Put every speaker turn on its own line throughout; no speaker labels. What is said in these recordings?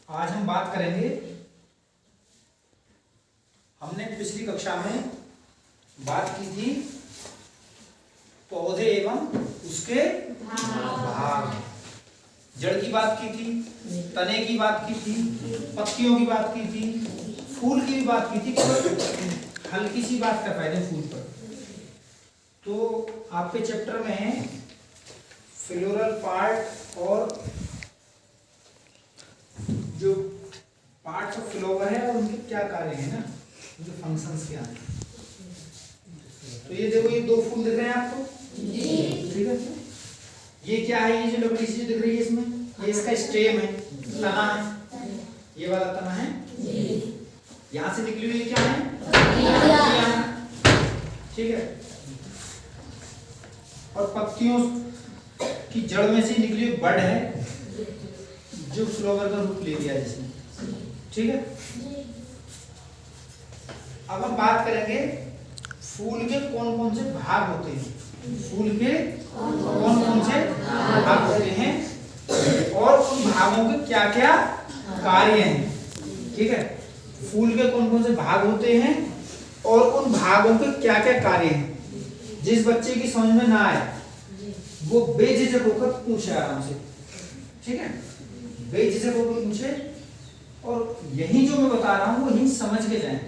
आज हम बात करेंगे, हमने पिछली कक्षा में बात की थी पौधे एवं उसके भाग। जड़ की बात की थी, तने की बात की थी, पत्तियों की बात की थी, फूल की भी बात की थी। हल्की सी बात कर पाए थे फूल पर। तो आपके चैप्टर में फ्लोरल पार्ट और जो पार्ट्स ऑफ फ्लावर है और उनके क्या कार्य है ना, उनके फंक्शंस क्या हैं। तो ये देखो, ये दो फूल दिख रहे हैं आपको, ठीक है। ये क्या है, ये जो लकड़ी सी दिख रही है इसमें, ये इसका स्टेम है, तना है, ये वाला तना है। यहाँ से निकली हुई क्या है, ठीक है। और पत्तियों की जड़ में से निकली हुई बड है जो फ्लावर का रूप ले लिया है जिसने, ठीक है। अब हम बात करेंगे फूल के कौन कौन से भाग होते हैं, फूल के कौन कौन से भाग होते हैं और उन भागों के क्या क्या कार्य हैं, ठीक है। फूल के कौन कौन से भाग होते हैं और उन भागों के क्या क्या कार्य हैं। जिस बच्चे की समझ में ना आए वो बेझिझक होकर पूछे आराम से, ठीक है। बेझिझक होकर पूछे और यही जो मैं बता रहा हूँ वो यही समझ के जाएं।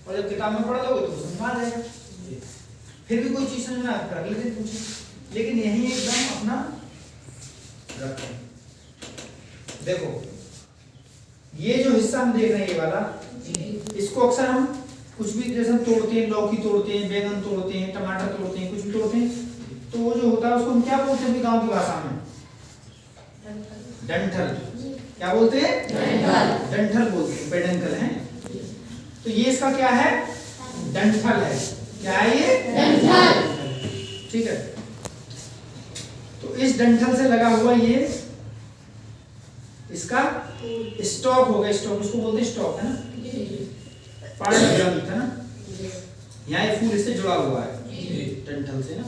और जब किताब में पढ़ लोगे तो समझ आ जाएगा। फिर भी कोई चीज समझ में आता है अगले दिन पूछे, लेकिन यही एकदम अपना रखें। देखो, ये जो हिस्सा हम देख रहे हैं ये वाला, इसको अक्सर हम कुछ भी जैसे हम तोड़ते हैं, लौकी तोड़ते हैं, बैंगन तोड़ते हैं, टमाटर तोड़ते हैं, कुछ भी तोड़ते हैं, तो वो जो होता है उसको हम क्या बोलते हैं गांव की भाषा में, डंठल। क्या बोलते हैं, डंठल बोलते हैं, पेडंकल है। तो ये इसका क्या है, डंठल है। क्या है ये, डंठल, ठीक है। तो इस डंठल से लगा हुआ ये इसका स्टॉक होगा, स्टॉक उसको बोलते हैं, स्टॉक है ना, पार्ट है ना। यहाँ ये फूल इससे जुड़ा हुआ है डंठल से ना।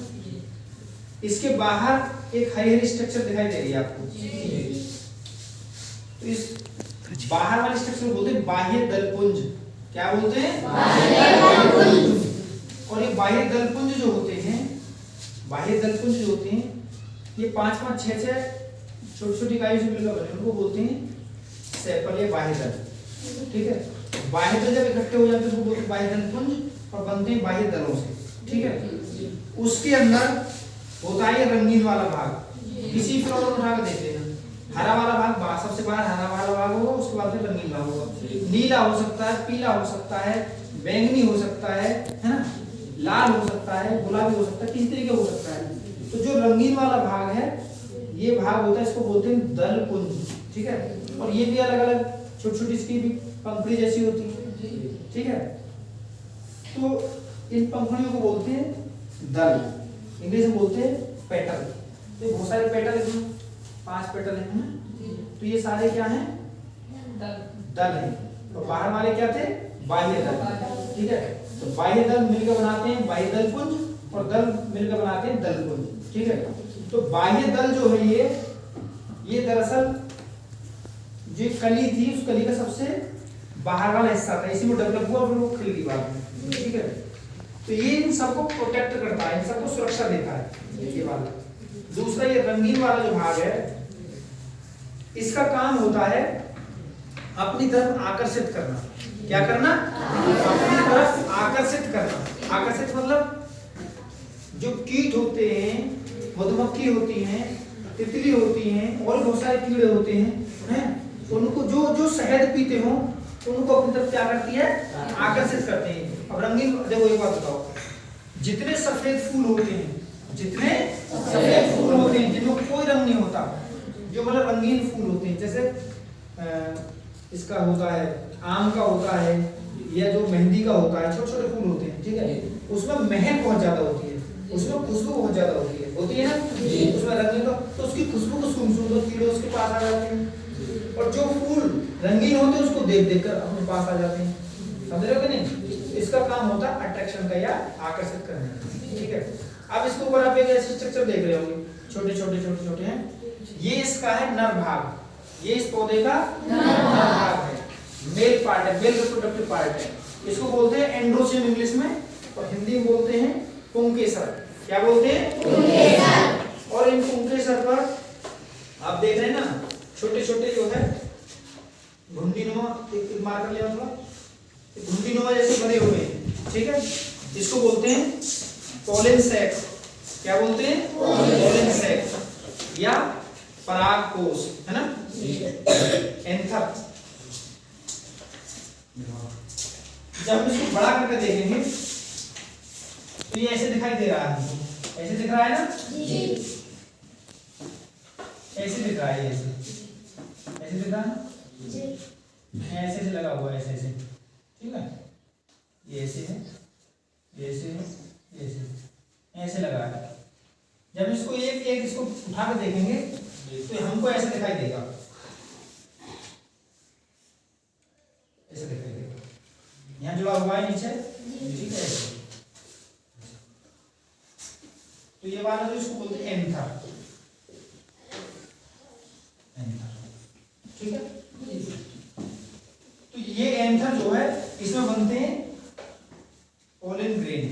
इसके बाहर एक हरी हरी स्ट्रक्चर दिखाई दे रही है आपको, तो इस बाहर वाले स्ट्रक्चर को बोलते हैं बाह्य दलपुंज। क्या बोलते हैं, बाह्य दलपुंज। और ये बाह्य दलपुंज जो होते हैं, बाह्य दलपुंज जो होते हैं, ये 5-5, 6-6 छोटी छोटी इकाइयों से मिलकर बने, उनको बोलते हैं सेपल या बाह्य दल, ठीक है। बाह्य दल जब इकट्ठे हो जाते हैं तो बोलते हैं बाह्य दलपुंज और बनते हैं बाह्य दलों से, ठीक है। उसके अंदर होता है ये रंगीन वाला भाग। किसी फ्लावर उठा कर देखते हैं, हरा वाला भाग सबसे बाहर हरा वाला भाग होगा, उसके बाद में रंगीन भाग होगा। नीला हो सकता है, पीला हो सकता है, बैंगनी हो सकता है ना, लाल हो सकता है, गुलाबी हो सकता है, किसी तरीके हो सकता है। तो जो रंगीन वाला भाग है ये भाग होता है, इसको बोलते हैं दलपुंज, ठीक है। और ये भी अलग अलग छोटी छोटी इसकी भी पंखुड़ी जैसी होती है, ठीक है। तो इन पंखुड़ियों को बोलते हैं दल, इंग्लिश में बोलते हैं पेटल। तो बहुत सारे पेटल, इसमें 5 पेटल हैं ना। तो ये सारे क्या हैं, दल हैं। तो बाहर वाले क्या थे, बाह्य दल, ठीक है। तो बाह्य दल मिलकर बनाते हैं बाह्य दलपुंज और दल मिलकर बनाते हैं दलपुंज, ठीक है। तो बाह्य दल जो है ये दरअसल जो कली थी उस कली का सबसे बाहर वाला हिस्सा था, इसी में डेवलप हुआ, फिर वो खिल गई बाद में, ठीक है। तो ये इन सबको प्रोटेक्ट करता है, इन सबको सुरक्षा देता है ये वाला। दूसरा ये रंगीन वाला जो भाग है, इसका काम होता है अपनी तरफ आकर्षित करना। क्या करना, अपनी तरफ आकर्षित करना। आकर्षित मतलब जो कीट होते हैं, मधुमक्खी होती हैं, तितली होती हैं और बहुत सारे कीड़े होते हैं, उनको जो शहद पीते हो उनको अपनी तरफ क्या करती है, आकर्षित करते हैं। अब रंगीन, देखो एक बात बताओ, जितने सफेद फूल होते हैं, जितने सफेद फूल होते हैं जिनमें कोई रंग नहीं होता, जो मतलब रंगीन फूल होते हैं, जैसे इसका होता है, आम का होता है, या जो मेहंदी का होता है, छोटे छोटे फूल होते हैं, ठीक है। उसमें महक बहुत ज्यादा होती है, उसमें खुशबू बहुत ज्यादा होती है ना, उसमें रंगीन तो उसकी खुशबू को सूंघ तो कीड़े उसके पास आ जाते हैं। और जो फूल रंगीन होते हैं उसको देख देख कर अपने पास आ जाते हैं, समझ रहे हो कि नहीं। इसका काम होता है अट्रैक्शन का या आकर्षित करने का, ठीक है। अब इसके ऊपर आप एक ऐसे स्ट्रक्चर देख रहे होंगे, छोटे छोटे हैं, ये इसका है नर भाग, ये इस पौधे का नर भाग है, मेल पार्ट है, मेल रिप्रोडक्टिव पार्ट है। इसको बोलते हैं एंड्रोसियम इंग्लिश में, और हिंदी में बोलते हैं पुंकेसर। क्या बोलते हैं? पुंकेसर। और इन पुंकेसर पर आप देख रहे हैं ना, छोटे छोटे जो है घुंडीनुमा, एक मार्कर ले थोड़ा, घुंडीनुमा जैसे बने हुए हैं, ठीक है। इसको बोलते हैं पोलन सैक। क्या बोलते हैं? पोलन सैक या परागकोश, है ना, एंथर। जब हम इसको बड़ा करके देखेंगे तो ये ऐसे दिखाई दे रहा है, ऐसे दिख रहा है ना जी, ऐसे दिख रहा है, ऐसे दिख रहा है ना जी, ऐसे से लगा हुआ है, ऐसे ऐसे, ठीक है। ये ऐसे है, ये ऐसे है, ये ऐसे, ऐसे लगा है। जब इसको एक एक इसको उठा कर देखेंगे तो हमको ऐसे दिखाई देगा, ऐसे दिखाई देगा, यहाँ जुड़ा हुआ है नीचे, ठीक है। तो ये वाला जो इसको बोलते हैं एंथर, ठीक है। तो ये एंथर जो है इसमें बनते हैं पोलन ग्रेन,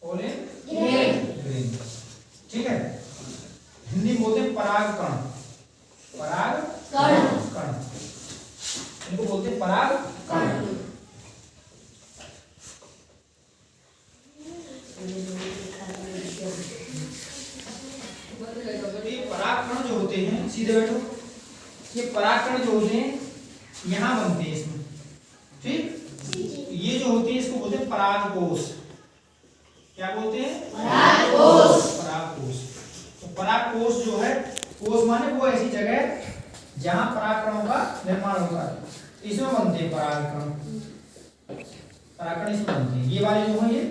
पोलन ग्रेन, ठीक है। हिंदी में बोलते हैं पराग कण, पराग कण, इनको बोलते हैं पराग कण। ये परागकण जो होते हैं, सीधे बैठो, ये परागकण जो होते हैं यहाँ बनते हैं इसमें, ठीक। ये जो होते हैं इसको बोलते हैं परागकोश। क्या बोलते हैं? परागकोश। परागकोश। तो परागकोश जो है, कोश माने वो ऐसी जगह जहाँ परागकणों का निर्माण होता है, इसमें बनते हैं परागकण, परागकण इसमें बनते हैं। ये वाले जो है, ये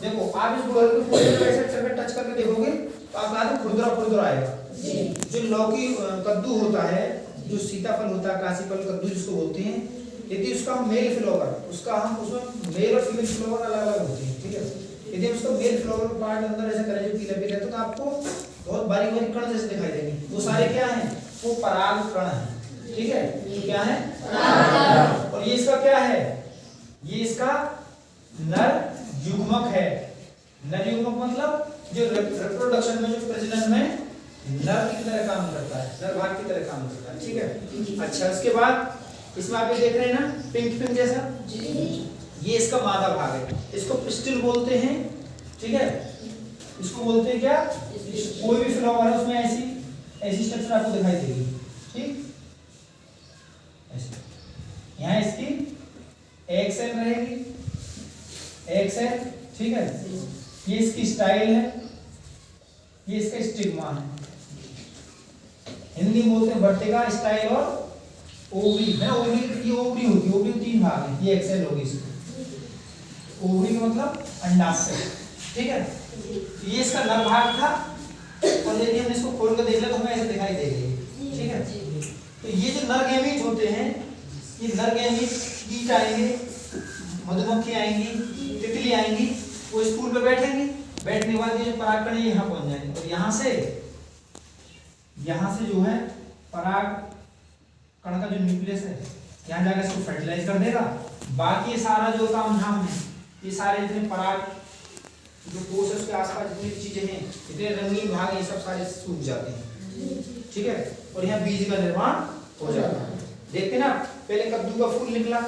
देखो, आप इस गोल को ऐसे टच करके देखोगे तो आपका हाथ खुरदुरा खुरदुरा आएगा। जो लौकी कद्दू होता है, जो सीताफल होता है, काशीफल कद्दू जिसको बोलते हैं, यदि उसका मेल फ्लावर, उसका हम उसमें मेल और फीमेल फ्लावर अलग अलग होते हैं, ठीक है। यदि उसका मेल फ्लावर पार्ट अंदर ऐसे करें जो पीला पीला, तो आपको बहुत बारीक बारीक कण जैसे दिखाई देंगे। वो सारे क्या हैं? वो परागकण हैं, ठीक है। क्या है? परागकण। और ये इसका क्या है? ये इसका नर युग्मक है। नर युग्मक मतलब जो रिप्रोडक्शन में, जो प्रजनन में नर की तरह काम करता है, नर भाग की तरह काम करता है, ठीक है। अच्छा, उसके बाद इसमें आप ये देख रहे हैं ना, पिंक पिंक जैसा जी, ये इसका मादा भाग है, इसको पिस्टिल बोलते हैं, ठीक है। इसको बोलते हैं क्या? कोई भी फ्लावर है उसमें ऐसी ऐसी स्ट्रक्चर आपको दिखाई देगी, ठीक। ऐसे यहाँ इसकी एक सेल रहेगी, एक सेल, ठीक है। ये इसकी स्टाइल है, ये इसका स्टिग्मा है। हिंदी में बोलते हैं वर्टिका, स्टाइल और ओवरी है। ओवरी, ये ओवरी होती है, ओवरी तीन भाग है, ये एक्सेल होगी इसकी। ओवरी का मतलब अंडाशय, ठीक है। ये इसका नर भाग था, और यदि हम इसको खोल कर देख ले तो हमें ऐसे दिखाई देगी, ठीक है। तो ये जो नर गैमीट होते हैं, ये नर गैमीट कीट आएंगे, मधुमक्खी आएंगी, तितली आएंगी, वो स्कूल पे बैठेंगी, बैठने के बाद ये जो परागकण है यहाँ पहुंच जाएंगे, और यहाँ से जो है पराग कण का जो न्यूक्लियस है, यहाँ जाकर इसको फर्टिलाइज कर देगा। बाकी ये सारा जो काम धाम है, ये सारे जितने पराग जो कोश है उसके आसपास जितनी चीजें हैं, इतने रंगीन भाग, ये सब सारे सूख जाते हैं, ठीक है। और यहाँ बीज का निर्माण हो जाता है। देखते ना, पहले कद्दू का फूल निकला,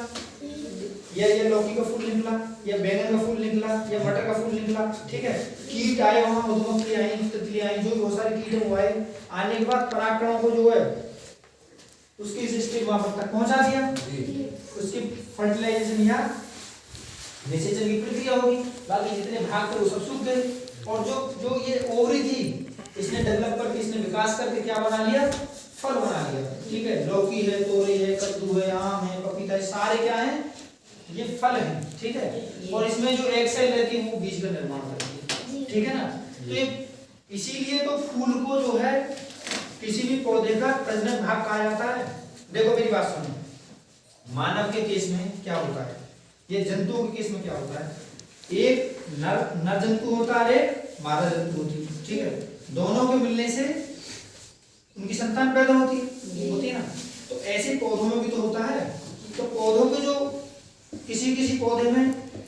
या लौकी का फूल निकला, या बैंगन का फूल निकला, या मटर का फूल निकला, ठीक है। कीट आए, वहां मधुमक्खी आई, तितली आई, जो बहुत सारे कीट वो आए, आने के बाद परागकणों को जो है उसकी स्टिग्मा तक पहुंचा दिया, उसकी फर्टिलाइजेशन या निषेचन की प्रक्रिया होगी, बाकी जितने भाग थे वो सब सूख गए। और जो ये ओवरी थी, इसने डेवलप करके, इसने विकास करके क्या बना लिया? फल बना लिया, ठीक है। लौकी है, तोरई है, कद्दू है, आम है, पपीता है, सारे क्या हैं? ये फल है, ठीक है। और इसमें जो एक सेल रहती है वो बीज का निर्माण करती है, ठीक है ना। तो इसीलिए तो फूल को जो है किसी भी पौधे का प्रजनन भाग कहा जाता है। देखो मेरी बात सुनो, मानव के केस में क्या होता है, ये जंतुओं के केस में क्या होता है, एक नर जंतु होता है, एक मादा जंतु होती है, ठीक है। दोनों के मिलने से उनकी संतान पैदा होती है वैसे पौधों में भी तो होता है। तो पौधों के जो किसी किसी पौधे में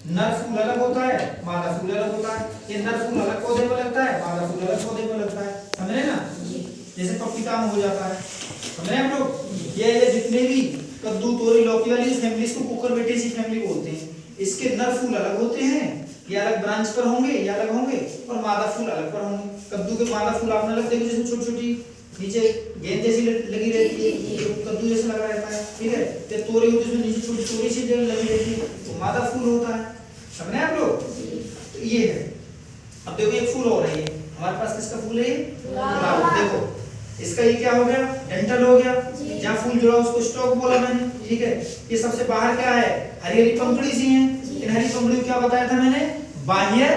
नर फूल अलग होता है, मादा फूल अलग होता है। ये नर फूल अलग पौधे में लगता है, मादा फूल अलग पौधे में लगता है, समझे ना? जैसे पपीता में हो जाता है, समझे आप लोग? ये जितने भी कद्दू, तोरी, लौकी वाली फैमिली, इसको कुकुरबिटेसी फैमिली बोलते हैं। इसके नर फूल अलग होते हैं, ये अलग ब्रांच पर होंगे, ये अलग होंगे, और मादा फूल अलग पर होंगे। कद्दू के मादा फूल आपने अलग देखे, जिसमें छोटी छोटी नीचे गेंद जैसी लगी रहती है, जो कद्दू जैसा लगा रहता है, ठीक है? तो तोरी होती है, जिसमें नीचे छोटी छोटी सी लगी रहती है, तो मादा फूल होता है, समझे आप लोग? तो ये है। अब देखो एक फूल और है, ये हमारे पास किसका फूल है? गुलाब। देखो इसका ये क्या हो गया? डंठल हो गया, जहाँ फूल जुड़ा उसको स्टॉक बोला मैंने, ठीक है? ये सबसे बाहर क्या है? हरी हरी पंखुड़ी सी है। इन हरी पंखुड़ी को क्या बताया था मैंने? बाह्य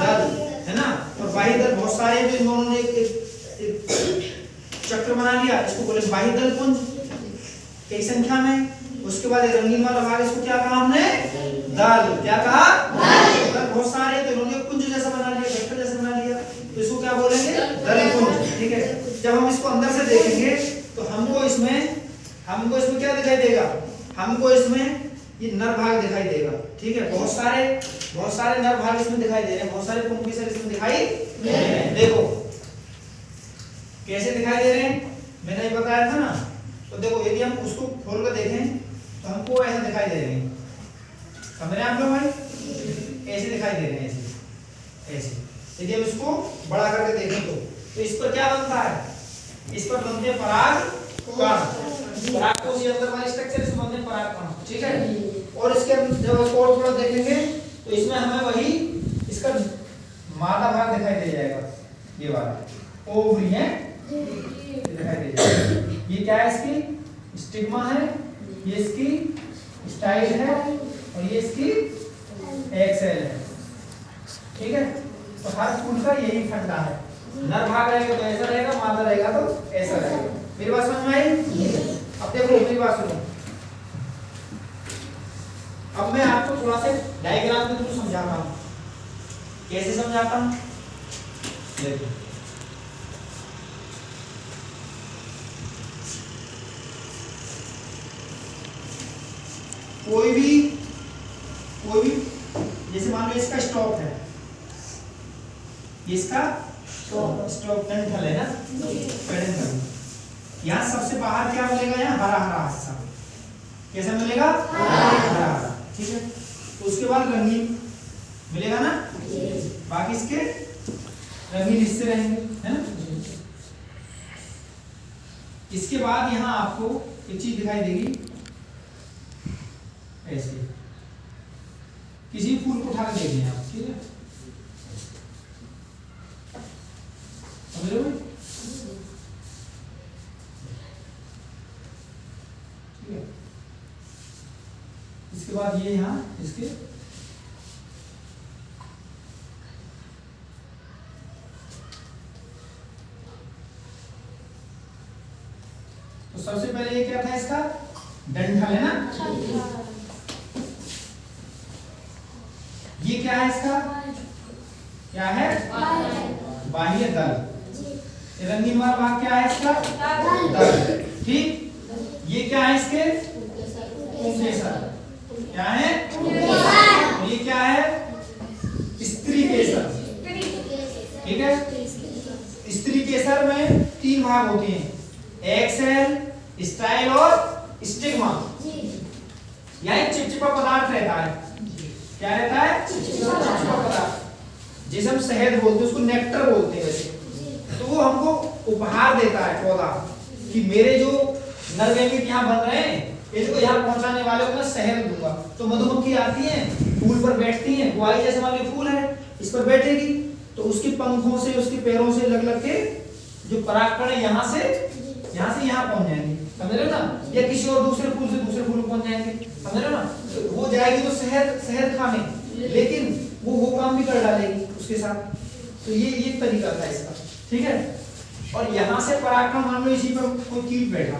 दल, है ना? और बाह्य दल बहुत सारे, जो इन दोनों ने एक चक्र बना लिया, इसको बोले बाह्य दल पुंज, कई संख्या में। उसके बाद रंगीन वाला भाग, इसको क्या कहा हमने? दल। क्या कहा? दल। बहुत सारे, तो इन्होंने पुंज जैसा बना लिया, वेक्टर जैसा बना लिया, तो इसको क्या बोलेंगे? दल पुंज, ठीक है? जब हम इसको अंदर से देखेंगे तो हमको इसमें क्या दिखाई देगा? हमको इसमें ये नर भाग दिखाई देगा, ठीक है? बहुत सारे नर भाग इसमें दिखाई दे रहे हैं, बहुत सारे पुंकेसर इसमें दिखाई दे रहे हैं। देखो कैसे दिखाई दे रहे हैं, मैंने ये बताया था ना। तो देखो यदि हम उसको खोल कर देखें तो हमको ऐसा दिखाई दे रहे हैं, समझ रहे हैं आप लोग भाई? ऐसे दिखाई दे रहे हैं, ऐसे। यदि हम इसको बड़ा करके देखें तो इस पर क्या बनता है? इस पर बनते हैं पराग कण। परागकोश अंदर वाले स्ट्रक्चर से बनते हैं पराग कण, ठीक है? और इसके जब इसको और थोड़ा देखेंगे तो इसमें हमें वही इसका मादा भाग दिखाई दे जाएगा, ये वाला ओवरी है, दिखाई दे जाएगा। ये क्या है? इसकी स्टिग्मा है, ये इसकी स्टाइल है, और ये इसकी एक्सेल है, ठीक है? तो हर फूल का यही फंडा है। नर भाग रहेगा तो ऐसा रहेगा, मादा रहेगा तो ऐसा रहेगा। मेरी बात समझ में आई? अब देखो मेरी बात सुनो। अब मैं आपको थोड़ा सा डायग्राम के थ्रू समझाता हूँ। कैसे समझाता हूँ? देखो कोई भी जैसे मान लो इसका स्टॉक है, इसका स्टॉक डंठल है ना, डंठल। यहाँ सबसे बाहर क्या मिलेगा? यहाँ हरा हरा हिस्सा। कैसा मिलेगा? हरा हरा, ठीक है? तो उसके बाद रंगीन मिलेगा ना, बाकी इसके रंगीन हिस्से रहेंगे, है ना? इसके बाद यहाँ आपको एक चीज दिखाई देगी, ऐसे किसी फूल को उठा के देखिए आप, ठीक है? समझ लो, ठीक है? इसके बाद ये यहाँ इसके तो सबसे पहले ये क्या था? इसका डंठल है ना। ये क्या है? इसका क्या है? बाह्य दल। रंगीन वाला भाग क्या है? इसका दल, ठीक? ये क्या है? इसके पुंकेसर। क्या है? और ये क्या है? स्त्री केसर, ठीक है? स्त्री केसर में 3 भाग होते हैं, एक्सेल, स्टाइल और स्टिग्मा। यह एक चिपचिपा पदार्थ रहता है। क्या रहता है? चिपचिपा पदार्थ, जिसे हम शहद बोलते हैं, उसको नेक्टर बोलते हैं वैसे। तो वो हमको उपहार देता है पौधा कि मेरे जो नर वैज्ञानिक यहाँ बन रहे हैं, इसको यहाँ पहुंचाने वाले को मैं शहद दूंगा। तो मधुमक्खी आती है, फूल पर बैठती है, गुआई जैसे मान लो फूल है, इस पर बैठेगी, तो उसके पंखों से, उसके पैरों से लग लग के जो परागकण है यहाँ से यहाँ पहुंच जाएंगे, समझ रहे हो ना? या किसी और दूसरे फूल से दूसरे फूल पहुंच जाएंगे, समझ रहे हो ना? तो वो जाएगी तो शहद खाने, लेकिन वो काम भी कर डालेगी उसके साथ। तो ये तरीका था इसका, ठीक है? और यहाँ से परागकण मान लो इसी पर कोई कीट बैठा,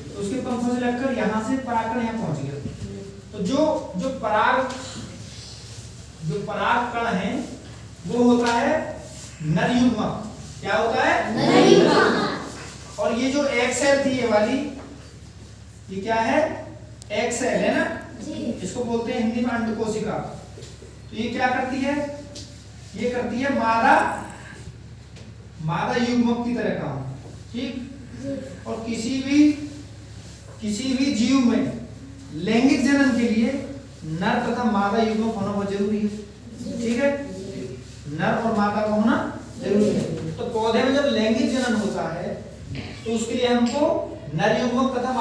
तो उसके पंखों से लगकर यहाँ से परागकण यहाँ पहुंच गया। तो जो परागकण है वो होता है नर युग्मक। क्या होता है? नर युग्मक। और ये जो एक्सेल थी ये वाली, ये क्या है? एक सेल है ना, इसको बोलते हैं हिंदी में अंडकोशिका। तो ये क्या करती है? ये करती है मादा युग्मक की तरह काम, ठीक। और किसी भी जीव में लैंगिक जनन के लिए नर तथा मादा युग्मक होना बहुत जरूरी है, ठीक है। नर और मादा का होना जरूरी है। तो पौधे में जब लैंगिक जनन होता है तो उसके लिए हमको नर युग्मक तथा